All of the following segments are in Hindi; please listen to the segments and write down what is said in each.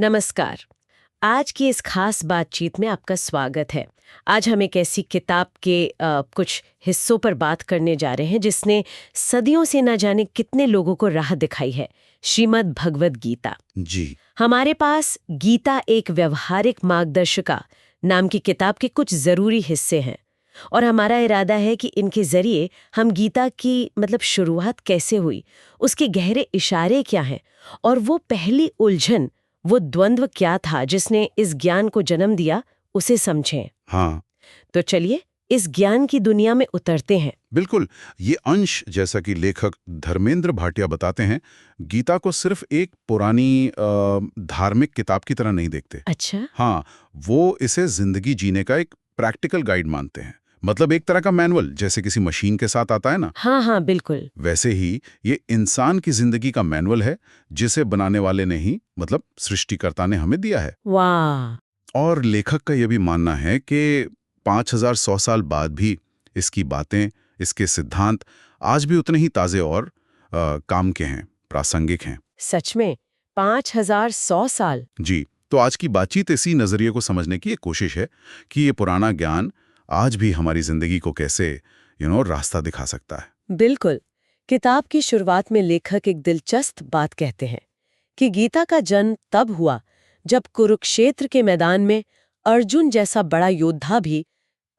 नमस्कार। आज की इस खास बातचीत में आपका स्वागत है। आज हम एक ऐसी किताब के कुछ हिस्सों पर बात करने जा रहे हैं जिसने सदियों से न जाने कितने लोगों को राह दिखाई है, श्रीमद् भगवद गीता। जी। हमारे पास गीता एक व्यवहारिक मार्गदर्शिका नाम की किताब के कुछ जरूरी हिस्से हैं और हमारा इरादा है कि इनके जरिए हम गीता की शुरुआत कैसे हुई, उसके गहरे इशारे क्या हैं और वो पहली उलझन, वो द्वंद्व क्या था जिसने इस ज्ञान को जन्म दिया, उसे समझें। हाँ, तो चलिए इस ज्ञान की दुनिया में उतरते हैं। बिल्कुल। ये अंश, जैसा कि लेखक धर्मेंद्र भाटिया बताते हैं, गीता को सिर्फ एक पुरानी धार्मिक किताब की तरह नहीं देखते। अच्छा। हाँ, वो इसे जिंदगी जीने का एक प्रैक्टिकल गाइड मानते हैं। मतलब एक तरह का मैनुअल, जैसे किसी मशीन के साथ आता है ना। हाँ हाँ, बिल्कुल। वैसे ही ये इंसान की जिंदगी का मैनुअल है, जिसे बनाने वाले ने ही, मतलब सृष्टिकर्ता ने हमें दिया है। वाह। और लेखक का यह भी मानना है कि 5100 साल बाद भी इसकी बातें, इसके सिद्धांत आज भी उतने ही ताज़े और काम के हैं, प्रासंगिक हैं। सच में 5100 साल। जी, तो आज की बातचीत इसी नज़रिए को समझने की एक कोशिश है कि ये पुराना ज्ञान आज भी हमारी ज़िंदगी को कैसे रास्ता दिखा सकता है। बिल्कुल। किताब की शुरुआत में लेखक एक दिलचस्प बात कहते हैं कि गीता का जन्म तब हुआ जब कुरुक्षेत्र के मैदान में अर्जुन जैसा बड़ा योद्धा भी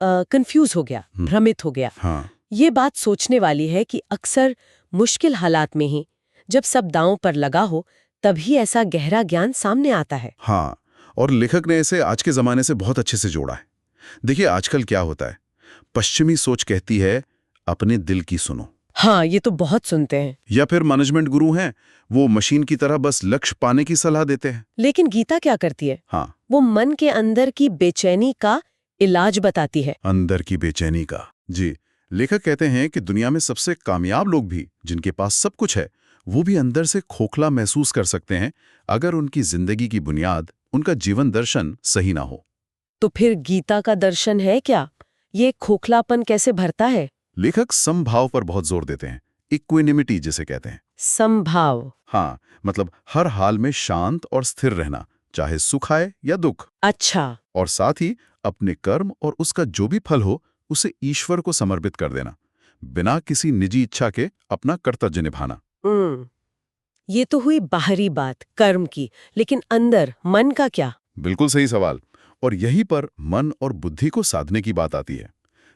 कंफ्यूज हो गया, भ्रमित हो गया। हाँ, ये बात सोचने वाली है कि अक्सर मुश्किल हालात में ही, जब सब दांव पर लगा हो, तभी ऐसा गहरा ज्ञान सामने आता है। हाँ। और लेखक ने इसे आज के ज़माने से बहुत अच्छे से जोड़ा है। देखिए, आजकल क्या होता है, पश्चिमी सोच कहती है अपने दिल की सुनो। हाँ, ये तो बहुत सुनते हैं। या फिर मैनेजमेंट गुरु हैं, वो मशीन की तरह बस लक्ष्य पाने की सलाह देते हैं। लेकिन गीता क्या करती है? हाँ, वो मन के अंदर की बेचैनी का इलाज बताती है। अंदर की बेचैनी का। जी, लेखक कहते हैं कि दुनिया में सबसे कामयाब लोग भी, जिनके पास सब कुछ है, वो भी अंदर से खोखला महसूस कर सकते हैं अगर उनकी जिंदगी की बुनियाद, उनका जीवन दर्शन सही ना हो। तो फिर गीता का दर्शन है क्या? ये खोखलापन कैसे भरता है? लेखक समभाव पर बहुत जोर देते हैं, इक्विनिमिटी जिसे कहते हैं। संभाव। हाँ, मतलब हर हाल में शांत और स्थिर रहना, चाहे सुख आए या दुख। अच्छा। और साथ ही अपने कर्म और उसका जो भी फल हो, उसे ईश्वर को समर्पित कर देना, बिना किसी निजी इच्छा के अपना कर्तव्य निभाना। ये तो हुई बाहरी बात, कर्म की, लेकिन अंदर मन का क्या? बिल्कुल सही सवाल। और यहीं पर मन और बुद्धि को साधने की बात आती है।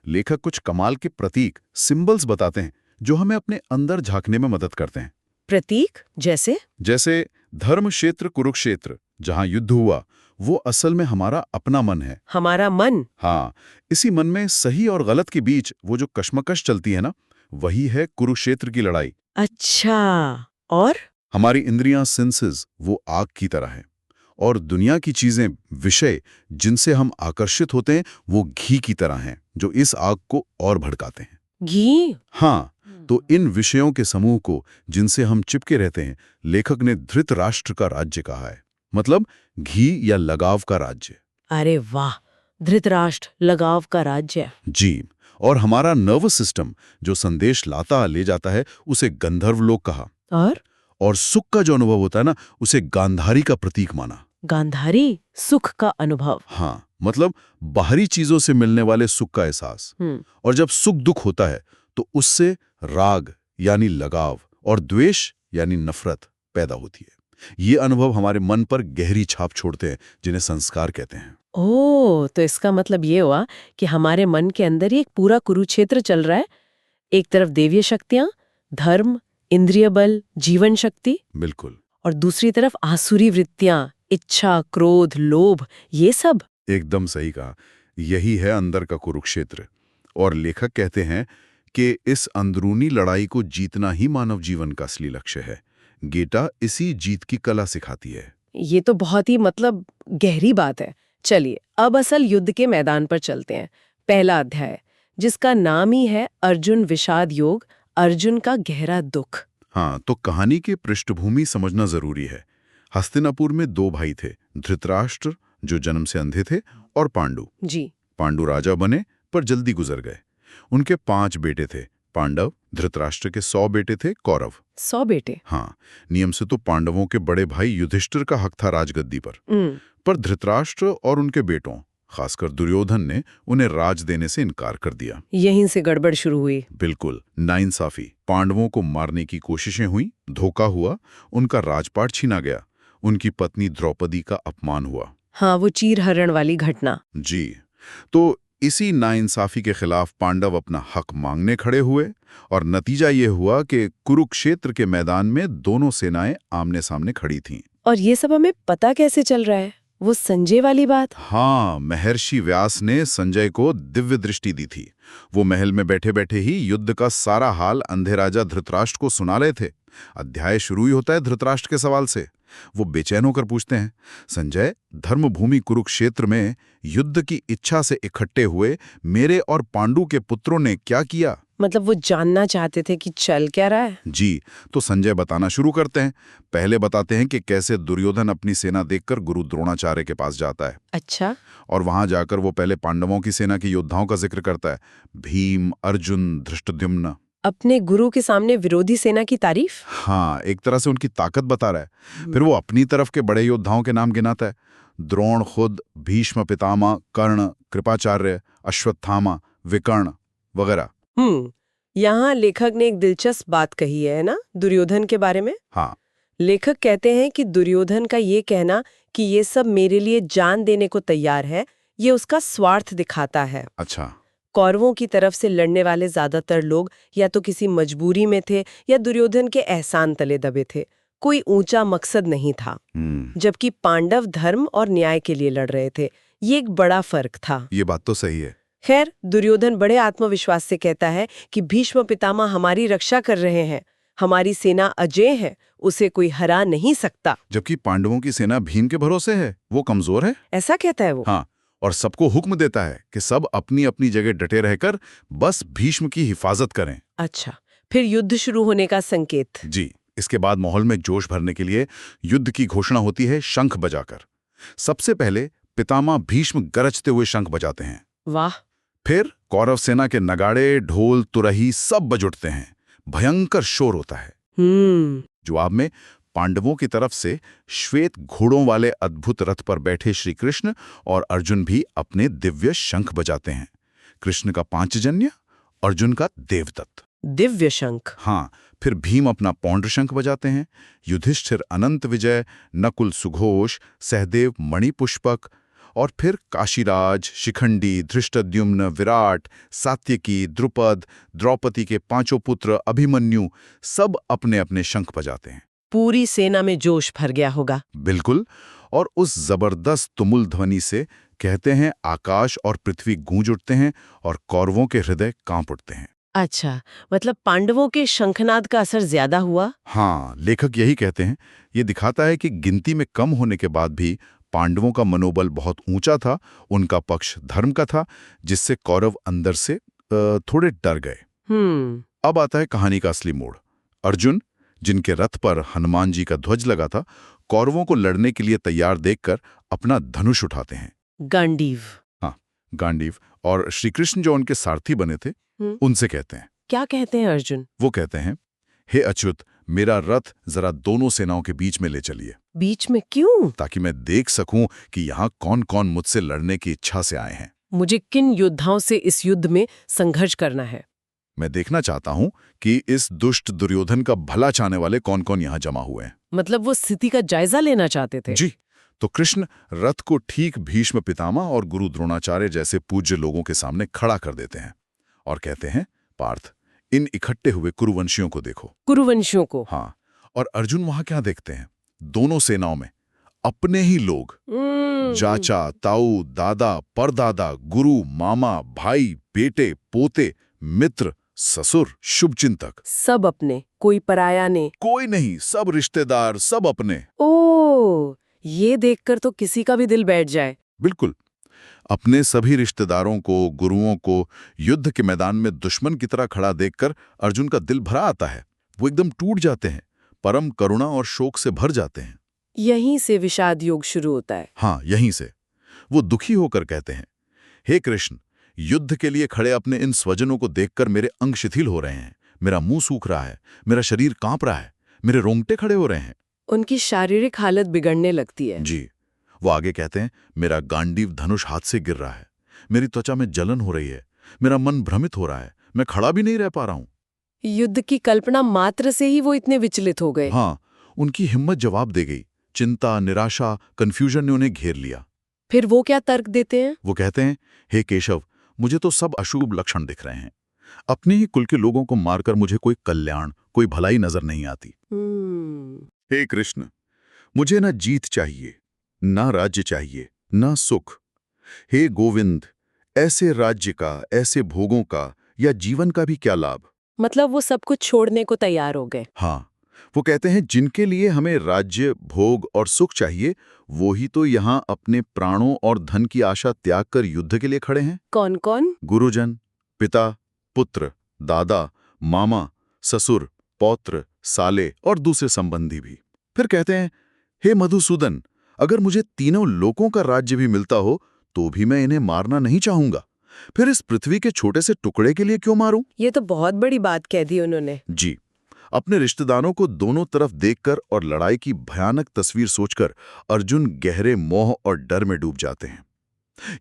लेखक कुछ कमाल के प्रतीक, सिंबल्स बताते हैं, जो हमें अपने अंदर झांकने में मदद करते हैं। प्रतीक जैसे? जैसे धर्म क्षेत्र कुरुक्षेत्र, जहां युद्ध हुआ, वो असल में हमारा अपना मन है। हमारा मन? हाँ, इसी मन में सही और गलत के बीच वो जो कश्मकश चलती है ना, वही है कुरुक्षेत्र की लड़ाई। अच्छा। और? हमारी इंद्रियां, सेंसेस, वो आग की तरह हैं, और दुनिया की चीजें, विषय जिनसे हम आकर्षित होते हैं, वो घी की तरह हैं, जो इस आग को और भड़काते हैं। घी? हाँ, तो इन विषयों के समूह को, जिनसे हम चिपके रहते हैं, लेखक ने धृतराष्ट्र का राज्य कहा है। मतलब घी या लगाव का राज्य। अरे वाह, धृतराष्ट्र, लगाव का राज्य। जी। और हमारा नर्वस सिस्टम जो संदेश लाता ले जाता है, उसे गंधर्व लोक कहा। और सुख का जो अनुभव होता है ना, उसे गांधारी का प्रतीक माना। गांधारी, सुख का अनुभव। हाँ, मतलब बाहरी चीजों से मिलने वाले सुख का एहसास। और जब सुख दुख होता है, तो उससे राग यानी लगाव और द्वेष यानी नफरत पैदा होती है। ये अनुभव हमारे मन पर गहरी छाप छोड़ते हैं, जिन्हें संस्कार कहते हैं। ओह, तो इसका मतलब ये हुआ कि हमारे मन के अंदर ही एक पूरा कुरुक्षेत्र चल रहा है। एक तरफ देवीय शक्तियां, धर्म, इंद्रिय बल, जीवन शक्ति, बिल्कुल। और दूसरी तरफ आसुरी वृत्तियां, इच्छा, क्रोध, लोभ, ये सब। एकदम सही कहा। यही है अंदर का कुरुक्षेत्र। और लेखक कहते हैं कि इस अंदरूनी लड़ाई को जीतना ही मानव जीवन का असली लक्ष्य है। गीता इसी जीत की कला सिखाती है। ये तो बहुत ही गहरी बात है। चलिए अब असल युद्ध के मैदान पर चलते हैं। पहला अध्याय, जिसका नाम ही है अर्जुन विषाद योग, अर्जुन का गहरा दुख। हाँ, तो कहानी की पृष्ठभूमि समझना जरूरी है। हस्तिनापुर में दो भाई थे, धृतराष्ट्र जो जन्म से अंधे थे, और पांडु। जी। पांडु राजा बने पर जल्दी गुजर गए। उनके 5 बेटे थे, पांडव, धृतराष्ट्र के 100 बेटे थे कौरव। 100 बेटे? हाँ, नियम से तो पांडवों के बड़े भाई युधिष्ठिर का हक था राजगद्दी पर धृतराष्ट्र और उनके बेटों, खासकर दुर्योधन ने उन्हें राज देने से इनकार कर दिया। यहीं से गड़बड़ शुरू हुई। बिल्कुल, नाइंसाफी। पांडवों को मारने की कोशिशें हुई, धोखा हुआ, उनका राजपाट छीना गया, उनकी पत्नी द्रौपदी का अपमान हुआ। हाँ, वो चीरहरण वाली घटना। जी, तो इसी नाइंसाफी के खिलाफ पांडव अपना हक मांगने खड़े हुए और नतीजा ये हुआ कि कुरुक्षेत्र के मैदान में दोनों सेनाएं आमने सामने खड़ी थीं। और ये सब हमें पता कैसे चल रहा है? वो संजय वाली बात? हाँ, महर्षि व्यास ने संजय को दिव्य दृष्टि दी थी। वो महल में बैठे बैठे ही युद्ध का सारा हाल अंधे राजा धृतराष्ट्र को सुना रहे थे। अध्याय शुरू ही होता है धृतराष्ट्र के सवाल से। वो बेचैन होकर पूछते हैं, संजय, धर्मभूमि कुरुक्षेत्र में युद्ध की इच्छा से इकट्ठे हुए मेरे और पांडु के पुत्रों ने क्या किया? मतलब वो जानना चाहते थे कि चल क्या रहा है। जी, तो संजय बताना शुरू करते हैं। पहले बताते हैं कि कैसे दुर्योधन अपनी सेना देखकर गुरु द्रोणाचार्य के पास जाता है। अच्छा। और वहां जाकर वो पहले पांडवों की सेना के योद्धाओं का जिक्र करता है, भीम, अर्जुन, धृष्टद्युम्न। अपने गुरु के सामने विरोधी सेना की तारीफ? हाँ, एक तरह से उनकी ताकत बता रहा है। फिर वो अपनी तरफ के बड़े योद्धाओं के नाम गिनाता है, द्रोण खुद, भीष्म पितामह, कर्ण, कृपाचार्य, अश्वत्थामा, विकर्ण वगैरह। यहाँ लेखक ने एक दिलचस्प बात कही है ना दुर्योधन के बारे में? हाँ, लेखक कहते हैं कि दुर्योधन का ये कहना कि ये सब मेरे लिए जान देने को तैयार है, ये उसका स्वार्थ दिखाता है। अच्छा। कौरवों की तरफ से लड़ने वाले ज्यादातर लोग या तो किसी मजबूरी में थे या दुर्योधन के एहसान तले दबे थे। कोई ऊंचा मकसद नहीं था। जबकि पांडव धर्म और न्याय के लिए लड़ रहे थे। ये एक बड़ा फर्क था। ये बात तो सही है। खैर, दुर्योधन बड़े आत्मविश्वास से कहता है कि भीष्म पितामह हमारी रक्षा कर रहे हैं, हमारी सेना अजेय है, उसे कोई हरा नहीं सकता। जबकि पांडवों की सेना भीम के भरोसे है, वो कमजोर है। ऐसा कहता है वो। हाँ, और सबको हुक्म देता है कि सब अपनी अपनी जगह डटे रहकर बस भीष्म की हिफाजत करें। अच्छा, फिर युद्ध शुरू होने का संकेत। जी, इसके बाद माहौल में जोश भरने के लिए युद्ध की घोषणा होती है शंख बजाकर। सबसे पहले पितामह भीष्म गरजते हुए शंख बजाते हैं। वाह। फिर कौरव सेना के नगाड़े, ढोल, तुरही सब बज उठते हैं। भयंकर शोर होता है। जवाब में पांडवों की तरफ से श्वेत घोड़ों वाले अद्भुत रथ पर बैठे श्री कृष्ण और अर्जुन भी अपने दिव्य शंख बजाते हैं। कृष्ण का पांचजन्य, अर्जुन का देवदत्त। दिव्य शंख? हाँ, फिर भीम अपना पौंड्र शंख बजाते हैं, युधिष्ठिर अनंत विजय, नकुल सुघोष, सहदेव मणिपुष्पक, और फिर काशीराज, शिखंडी, धृष्टद्युम्न, विराट, सात्यकी, द्रुपद, द्रौपदी के 5 पुत्र, अभिमन्यु सब अपने अपने शंख बजाते हैं। पूरी सेना में जोश भर गया होगा। बिल्कुल, और उस जबरदस्त तुमुल ध्वनि से कहते हैं आकाश और पृथ्वी गूंज उठते हैं और कौरवों के हृदय कांप उठते हैं। अच्छा, मतलब पांडवों के शंखनाद का असर ज्यादा हुआ? हाँ, लेखक यही कहते हैं। ये दिखाता है कि गिनती में कम होने के बाद भी पांडवों का मनोबल बहुत ऊंचा था, उनका पक्ष धर्म का था, जिससे कौरव अंदर से थोड़े डर गए। अब आता है कहानी का असली मोड़। अर्जुन, जिनके रथ पर हनुमान जी का ध्वज लगा था, कौरवों को लड़ने के लिए तैयार देखकर अपना धनुष उठाते हैं। गांडीव। हाँ, गांडीव। और श्री कृष्ण जो उनके सारथी बने थे, उनसे कहते हैं। क्या कहते हैं अर्जुन? वो कहते हैं, हे अच्युत, मेरा रथ जरा दोनों सेनाओं के बीच में ले चलिए। बीच में क्यों? ताकि मैं देख सकूं कि यहाँ कौन कौन मुझसे लड़ने की इच्छा से आए हैं। मुझे किन योद्धाओं से इस युद्ध में संघर्ष करना है? मैं देखना चाहता हूं कि इस दुष्ट दुर्योधन का भला चाहने वाले कौन कौन यहाँ जमा हुए हैं। मतलब वो स्थिति का जायजा लेना चाहते थे? जी। तो कृष्ण रथ को ठीक भीष्म पितामह और गुरु द्रोणाचार्य जैसे पूज्य लोगों के सामने खड़ा कर देते हैं और कहते हैं, पार्थ, इन इकट्ठे हुए कुरुवंशियों को देखो। कुरुवंशियों को? हाँ। और अर्जुन वहां क्या देखते हैं? दोनों सेनाओं में अपने ही लोग, चाचा, ताऊ, दादा, परदादा, गुरु, मामा, भाई, बेटे, पोते, मित्र, ससुर, शुभचिंतक, सब अपने, कोई पराया ने? कोई नहीं, सब रिश्तेदार, सब अपने। ओ, ये देखकर तो किसी का भी दिल बैठ जाए। बिल्कुल। अपने सभी रिश्तेदारों को, गुरुओं को युद्ध के मैदान में दुश्मन की तरह खड़ा देखकर अर्जुन का दिल भरा आता है। वो एकदम टूट जाते हैं, परम करुणा और शोक से भर जाते हैं। यहीं से विषाद योग शुरू होता है। हाँ, यहीं से। वो दुखी होकर कहते हैं, हे कृष्ण, युद्ध के लिए खड़े अपने इन स्वजनों को देखकर मेरे अंग शिथिल हो रहे हैं, मेरा मुंह सूख रहा है, मेरा शरीर कांप रहा है, मेरे रोंगटे खड़े हो रहे हैं। उनकी शारीरिक हालत बिगड़ने लगती है। जी। वो आगे कहते हैं, मेरा गांडीव धनुष हाथ से गिर रहा है, मेरी त्वचा में जलन हो रही है, मेरा मन भ्रमित हो रहा है, मैं खड़ा भी नहीं रह पा रहा हूं। युद्ध की कल्पना मात्र से ही वो इतने विचलित हो गए। हाँ, उनकी हिम्मत जवाब दे गई। चिंता, निराशा, कंफ्यूजन ने उन्हें घेर लिया। फिर वो क्या तर्क देते हैं? वो कहते हैं, हे केशव, मुझे तो सब अशुभ लक्षण दिख रहे हैं। अपने ही कुल के लोगों को मारकर मुझे कोई कल्याण, कोई भलाई नजर नहीं आती। हे कृष्ण, मुझे ना जीत चाहिए, ना राज्य चाहिए, ना सुख। हे गोविंद, ऐसे राज्य का, ऐसे भोगों का या जीवन का भी क्या लाभ? मतलब वो सब कुछ छोड़ने को तैयार हो गए। हाँ, वो कहते हैं, जिनके लिए हमें राज्य, भोग और सुख चाहिए, वो ही तो यहाँ अपने प्राणों और धन की आशा त्याग कर युद्ध के लिए खड़े हैं। कौन कौन? गुरुजन, पिता, पुत्र, दादा, मामा, ससुर, पौत्र, साले और दूसरे संबंधी भी। फिर कहते हैं, हे मधुसूदन, अगर मुझे तीनों लोकों का राज्य भी मिलता हो तो भी मैं इन्हें मारना नहीं चाहूंगा। फिर इस पृथ्वी के छोटे से टुकड़े के लिए क्यों मारूं? ये तो बहुत बड़ी बात कह दी उन्होंने। जी। अपने रिश्तेदारों को दोनों तरफ देखकर और लड़ाई की भयानक तस्वीर सोचकर अर्जुन गहरे मोह और डर में डूब जाते हैं।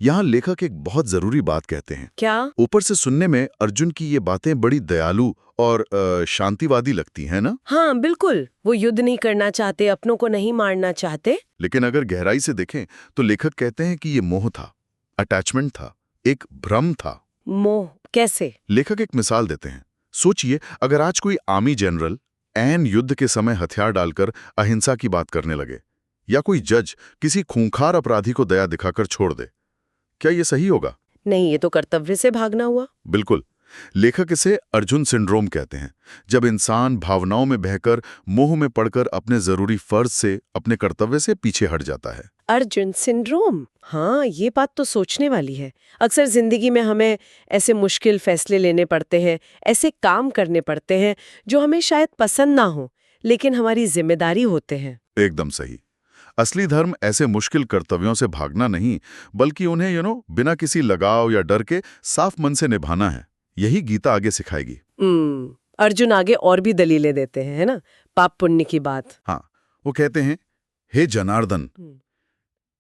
यहाँ लेखक एक बहुत जरूरी बात कहते हैं। क्या? ऊपर से सुनने में अर्जुन की ये बातें बड़ी दयालु और शांतिवादी लगती हैं ना? हाँ बिल्कुल, वो युद्ध नहीं करना चाहते, अपनों को नहीं मारना चाहते। लेकिन अगर गहराई से देखें तो लेखक कहते हैं कि ये मोह था, अटैचमेंट था, एक भ्रम था। मोह कैसे? लेखक एक मिसाल देते हैं। सोचिए, अगर आज कोई आर्मी जनरल ऐन युद्ध के समय हथियार डालकर अहिंसा की बात करने लगे, या कोई जज किसी खूंखार अपराधी को दया दिखाकर छोड़ दे, क्या ये सही होगा? नहीं, ये तो कर्तव्य से भागना हुआ। बिल्कुल। लेखक इसे अर्जुन सिंड्रोम कहते हैं, जब इंसान भावनाओं में बहकर, मोह में पड़कर अपने जरूरी फर्ज से, अपने कर्तव्य से पीछे हट जाता है। अर्जुन सिंड्रोम, हाँ ये बात तो सोचने वाली है। अक्सर जिंदगी में हमें ऐसे मुश्किल फैसले लेने पड़ते हैं, ऐसे काम करने पड़ते हैं जो हमें शायद पसंद ना हो, लेकिन हमारी जिम्मेदारी होते हैं। एकदम सही। असली धर्म ऐसे मुश्किल कर्तव्यों से भागना नहीं, बल्कि उन्हें बिना किसी लगाव या डर के साफ मन से निभाना है। यही गीता आगे सिखाएगी। अर्जुन आगे और भी दलीलें देते हैं, है ना, पाप पुण्य की बात। हाँ, वो कहते हैं, हे जनार्दन,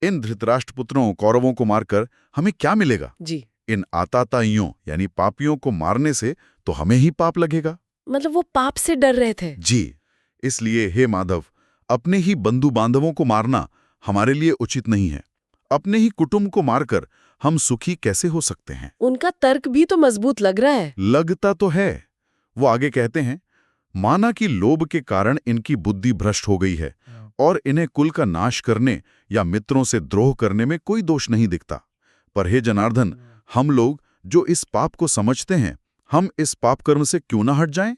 इन धृतराष्ट्र पुत्रों कौरवों को मारकर हमें क्या मिलेगा? जी। इन आताताइयों यानी पापियों को मारने से तो हमें ही पाप लगेगा। मतलब वो पाप से डर रहे थे। जी। इसलिए हे माधव, अपने ही बंधु बांधवों को मारना हमारे लिए उचित नहीं है। अपने ही कुटुंब को मारकर हम सुखी कैसे हो सकते हैं? उनका तर्क भी तो मजबूत लग रहा है। लगता तो है। वो आगे कहते हैं, माना कि लोभ के कारण इनकी बुद्धि भ्रष्ट हो गई है और इन्हें कुल का नाश करने या मित्रों से द्रोह करने में कोई दोष नहीं दिखता। पर हे जनार्दन, हम लोग जो इस पाप को समझते हैं, हम इस पाप कर्म से क्यों ना हट जाएं?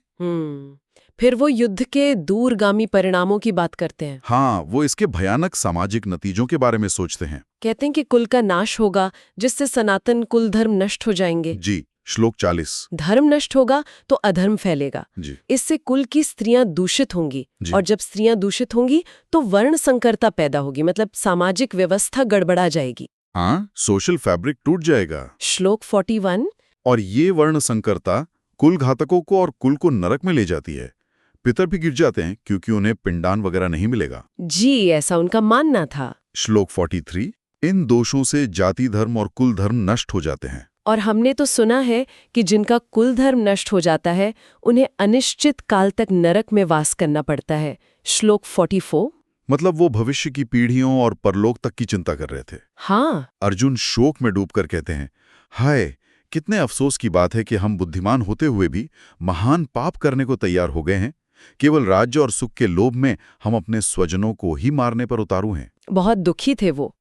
फिर वो युद्ध के दूरगामी परिणामों की बात करते हैं। हाँ, वो इसके भयानक सामाजिक नतीजों के बारे में सोचते हैं। कहते हैं कि कुल का नाश होगा, जिससे सनातन कुल धर्म नष्ट हो जाएंगे। जी। श्लोक 40। धर्म नष्ट होगा तो अधर्म फैलेगा। जी। इससे कुल की स्त्रियां दूषित होंगी, और जब स्त्रियां दूषित होंगी तो वर्ण संकरता पैदा होगी, मतलब सामाजिक व्यवस्था गड़बड़ा जाएगी। हाँ, सोशल फैब्रिक टूट जाएगा। श्लोक 41। और ये वर्ण संकरता कुल घातकों को और कुल को नरक में ले जाती है। पितर भी गिर जाते हैं क्योंकि उन्हें पिंडान वगैरह नहीं मिलेगा। जी, ऐसा उनका मानना था। श्लोक 43। इन दोषों से जाति धर्म और कुल धर्म नष्ट हो जाते हैं। और हमने तो सुना है कि जिनका कुल धर्म नष्ट हो जाता है उन्हें अनिश्चित काल तक नरक में वास करना पड़ता है। श्लोक 44। मतलब वो भविष्य की पीढ़ियों और परलोक तक की चिंता कर रहे थे। हाँ। अर्जुन शोक में डूबकर कहते हैं, हाय, कितने अफसोस की बात है कि हम बुद्धिमान होते हुए भी महान पाप करने को तैयार हो गए हैं। केवल राज्य और सुख के लोभ में हम अपने स्वजनों को ही मारने पर उतारू हैं। बहुत दुखी थे वो।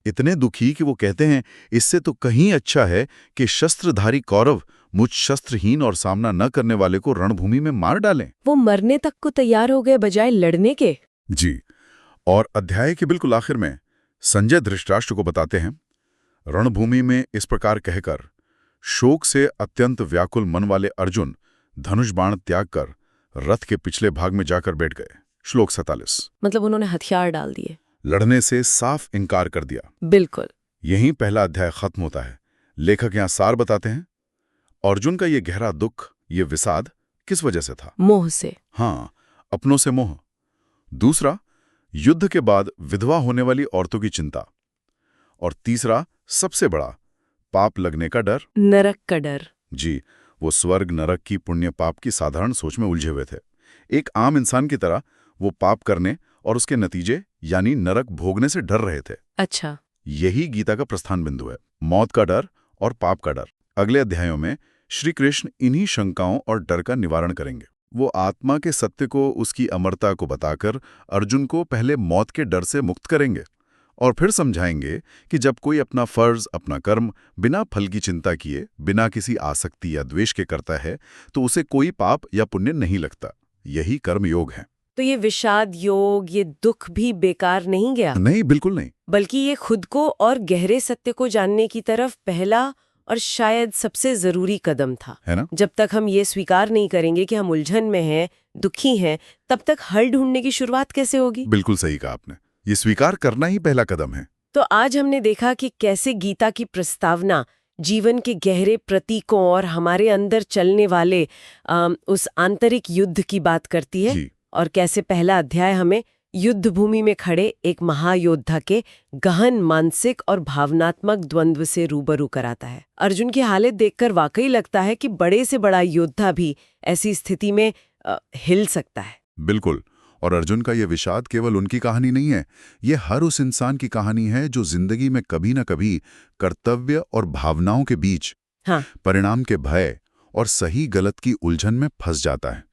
इतने दुखी कि वो कहते हैं, इससे तो कहीं अच्छा है कि शस्त्रधारी कौरव मुझ शस्त्रहीन और सामना न करने वाले को रणभूमि में मार डालें। वो मरने तक को तैयार हो गए बजाय लड़ने के। जी। और अध्याय के बिल्कुल आखिर में संजय धृतराष्ट्र को बताते हैं, रणभूमि में इस प्रकार कहकर शोक से अत्यंत व्याकुल मन वाले अर्जुन धनुष बाण त्याग कर रथ के पिछले भाग में जाकर बैठ गए। श्लोक 47। मतलब उन्होंने हथियार डाल दिए, लड़ने से साफ इनकार कर दिया। बिल्कुल। यहीं पहला अध्याय खत्म होता है। लेखक यहाँ सार बताते हैं। अर्जुन का ये गहरा दुख, ये विषाद किस वजह से था? मोह से। हाँ, अपनों से मोह। दूसरा, युद्ध के बाद विधवा होने वाली औरतों की चिंता। और तीसरा, सबसे बड़ा, पाप लगने का डर, नरक का डर। जी, वो स्वर्ग नरक की पुण्य पाप की साधारण सोच में उलझे हुए थे। एक आम इंसान की तरह वो पाप करने और उसके नतीजे यानी नरक भोगने से डर रहे थे। अच्छा। यही गीता का प्रस्थान बिंदु है, मौत का डर और पाप का डर। अगले अध्यायों में श्री कृष्ण इन्हीं शंकाओं और डर का निवारण करेंगे। वो आत्मा के सत्य को, उसकी अमरता को बताकर अर्जुन को पहले मौत के डर से मुक्त करेंगे और फिर समझाएंगे कि जब कोई अपना फर्ज, अपना कर्म बिना फल की चिंता किए, बिना किसी आसक्ति या द्वेष के करता है तो उसे कोई पाप या पुण्य नहीं लगता। यही कर्म योग है। तो ये विषाद योग, ये दुख भी बेकार नहीं गया? नहीं, बिल्कुल नहीं। बल्कि ये खुद को और गहरे सत्य को जानने की तरफ पहला और शायद सबसे जरूरी कदम था, है ना? जब तक हम ये स्वीकार नहीं करेंगे कि हम उलझन में हैं, दुखी हैं, तब तक हल ढूंढने की शुरुआत कैसे होगी? बिल्कुल सही कहा आपने। ये स्वीकार करना ही पहला कदम है। तो आज हमने देखा कि कैसे गीता की प्रस्तावना जीवन के गहरे प्रतीकों और हमारे अंदर चलने वाले उस आंतरिक युद्ध की बात करती है, जी। और कैसे पहला अध्याय हमें युद्ध भूमि में खड़े एक महायोद्धा के गहन मानसिक और भावनात्मक द्वंद्व से रूबरू कराता है। अर्जुन की हालत देखकर वाकई लगता है कि बड़े से बड़ा योद्धा भी ऐसी स्थिति में हिल सकता है। बिल्कुल। और अर्जुन का ये विषाद केवल उनकी कहानी नहीं है, ये हर उस इंसान की कहानी है जो जिंदगी में कभी न कभी कर्तव्य और भावनाओं के बीच, हाँ, परिणाम के भय और सही गलत की उलझन में फंस जाता है।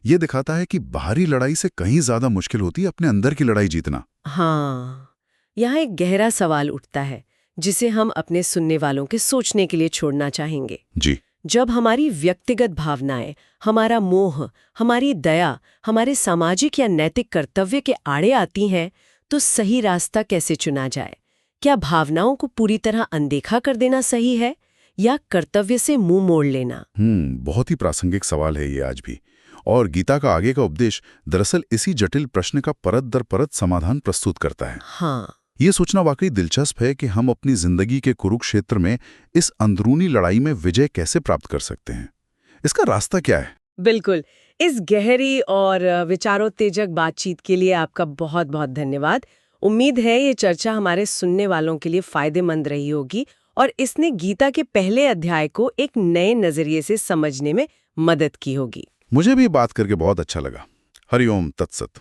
ये दिखाता है कि बाहरी लड़ाई से कहीं ज्यादा मुश्किल होती है अपने अंदर की लड़ाई जीतना। हाँ, यहाँ एक गहरा सवाल उठता है जिसे हम अपने सुनने वालों के सोचने के लिए छोड़ना चाहेंगे। जी। जब हमारी व्यक्तिगत भावनाएं, हमारा मोह, हमारी दया, हमारे सामाजिक या नैतिक कर्तव्य के आड़े आती हैं, तो सही रास्ता कैसे चुना जाए? क्या भावनाओं को पूरी तरह अनदेखा कर देना सही है या कर्तव्य से मुंह मोड़ लेना? बहुत ही प्रासंगिक सवाल है ये आज भी। और गीता का आगे का उपदेश दरअसल इसी जटिल प्रश्न का परत दर परत समाधान प्रस्तुत करता है। हाँ, ये सोचना वाकई दिलचस्प है कि हम अपनी जिंदगी के कुरुक्षेत्र में इस अंदरूनी लड़ाई में विजय कैसे प्राप्त कर सकते हैं। इसका रास्ता क्या है? बिल्कुल। इस गहरी और विचारोत्तेजक बातचीत के लिए आपका बहुत बहुत धन्यवाद। उम्मीद है ये चर्चा हमारे सुनने वालों के लिए फायदेमंद रही होगी और इसने गीता के पहले अध्याय को एक नए नजरिए से समझने में मदद की होगी। मुझे भी बात करके बहुत अच्छा लगा। हरिओम तत्सत।